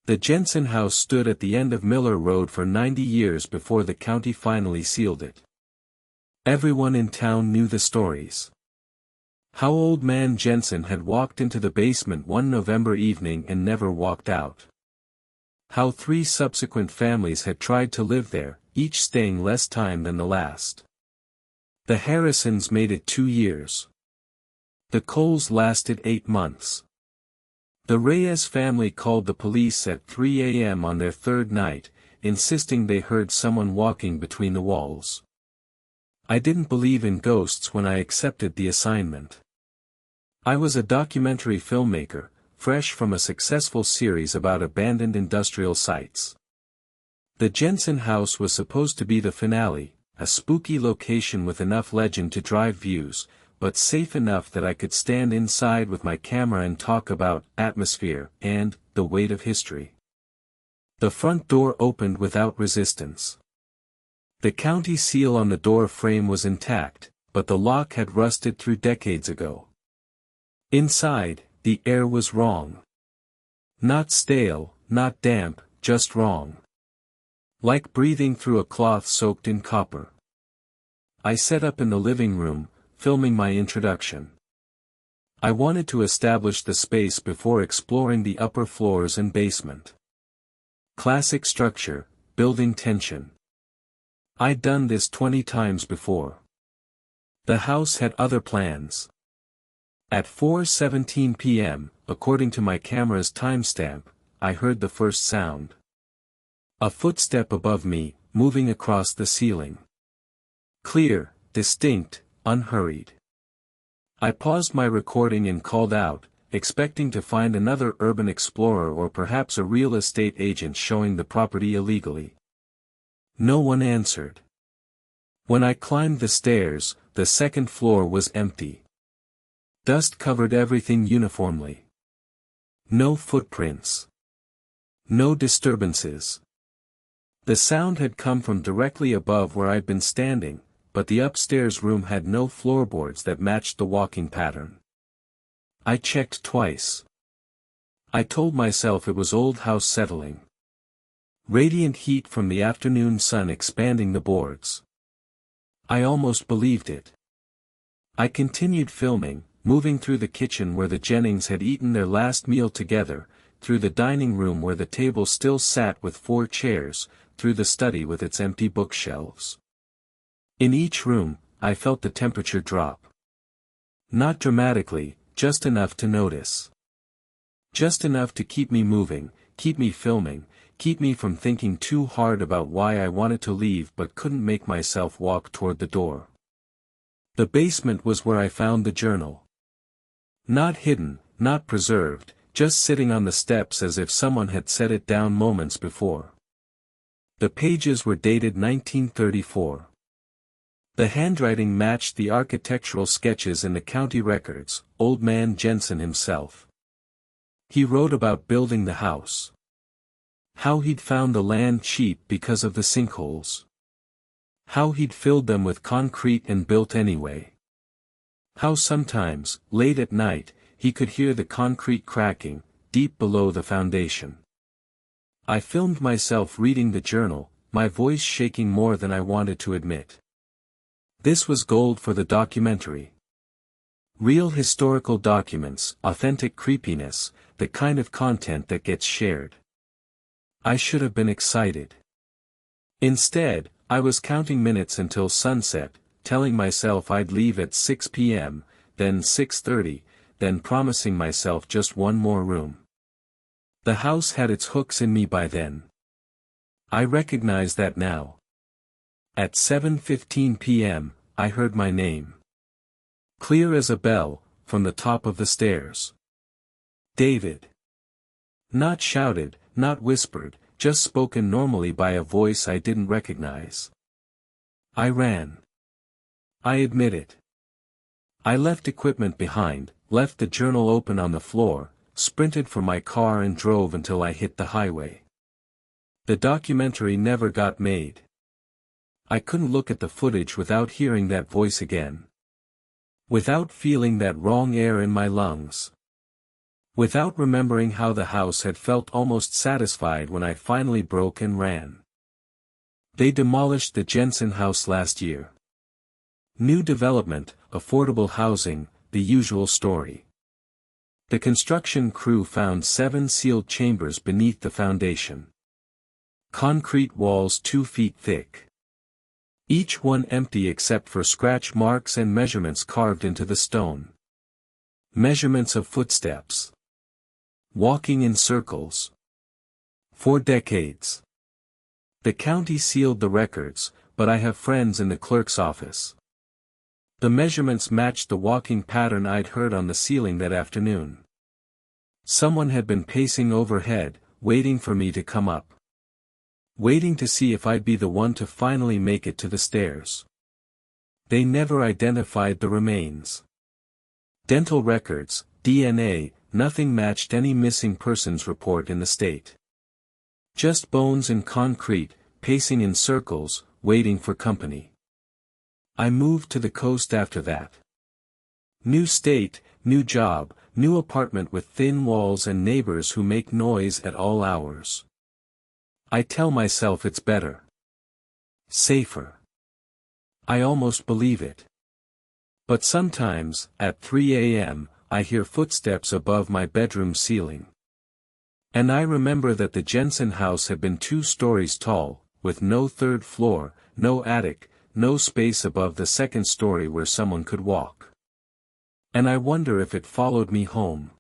The Jensen house stood at the end of Miller Road for 90 years before the county finally sealed it. Everyone in town knew the stories. How old man Jensen had walked into the basement one November evening and never walked out. How 3 subsequent families had tried to live there, each staying less time than the last. The Harrisons made it 2 years. The Coles lasted 8 months. The Reyes family called the police at 3 a.m. on their 3rd night, insisting they heard someone walking between the walls. I didn't believe in ghosts when I accepted the assignment. I was a documentary filmmaker, fresh from a successful series about abandoned industrial sites. The Jensen house was supposed to be the finale, a spooky location with enough legend to drive views, but safe enough that I could stand inside with my camera and talk about atmosphere and the weight of history. The front door opened without resistance. The county seal on the door frame was intact, but the lock had rusted through decades ago. Inside, the air was wrong. Not stale, not damp, just wrong. Like breathing through a cloth soaked in copper. I set up in the living room, filming my introduction. I wanted to establish the space before exploring the upper floors and basement. Classic structure, building tension. I'd done this 20 times before. The house had other plans. At 4:17 p.m., according to my camera's timestamp, I heard the first sound. A footstep above me, moving across the ceiling. Clear, distinct, unhurried. I paused my recording and called out, expecting to find another urban explorer or perhaps a real estate agent showing the property illegally. No one answered. When I climbed the stairs, the 2nd floor was empty. Dust covered everything uniformly. No footprints. No disturbances. The sound had come from directly above where I'd been standing, but the upstairs room had no floorboards that matched the walking pattern. I checked twice. I told myself it was old house settling. Radiant heat from the afternoon sun expanding the boards. I almost believed it. I continued filming, moving through the kitchen where the Jennings had eaten their last meal together, through the dining room where the table still sat with 4 chairs, through the study with its empty bookshelves. In each room, I felt the temperature drop. Not dramatically, just enough to notice. Just enough to keep me moving, keep me filming, keep me from thinking too hard about why I wanted to leave but couldn't make myself walk toward the door. The basement was where I found the journal. Not hidden, not preserved, just sitting on the steps as if someone had set it down moments before. The pages were dated 1934. The handwriting matched the architectural sketches in the county records, old man Jensen himself. He wrote about building the house. How he'd found the land cheap because of the sinkholes. How he'd filled them with concrete and built anyway. How sometimes, late at night, he could hear the concrete cracking, deep below the foundation. I filmed myself reading the journal, my voice shaking more than I wanted to admit. This was gold for the documentary. Real historical documents, authentic creepiness, the kind of content that gets shared. I should have been excited. Instead, I was counting minutes until sunset, telling myself I'd leave at 6 p.m., then 6:30, then promising myself just one more room. The house had its hooks in me by then. I recognize that now. At 7:15 p.m., I heard my name. Clear as a bell, from the top of the stairs. David. Not shouted, not whispered, just spoken normally by a voice I didn't recognize. I ran. I admit it. I left equipment behind, left the journal open on the floor, sprinted for my car and drove until I hit the highway. The documentary never got made. I couldn't look at the footage without hearing that voice again. Without feeling that wrong air in my lungs. without remembering how the house had felt almost satisfied when I finally broke and ran. They demolished the Jensen house last year. New development, affordable housing, the usual story. The construction crew found 7 sealed chambers beneath the foundation. Concrete walls 2 feet thick. Each one empty except for scratch marks and measurements carved into the stone. Measurements of footsteps. Walking in circles. For decades. The county sealed the records, but I have friends in the clerk's office. The measurements matched the walking pattern I'd heard on the ceiling that afternoon. Someone had been pacing overhead, waiting for me to come up. Waiting to see if I'd be the one to finally make it to the stairs. They never identified the remains. Dental records, DNA, nothing matched any missing persons report in the state. Just bones and concrete, pacing in circles, waiting for company. I moved to the coast after that. New state, new job, new apartment with thin walls and neighbors who make noise at all hours. I tell myself it's better. Safer. I almost believe it. But sometimes, at 3 a.m., I hear footsteps above my bedroom ceiling. And I remember that the Jensen house had been 2 stories tall, with no 3rd floor, no attic, no space above the 2nd story where someone could walk. And I wonder if it followed me home.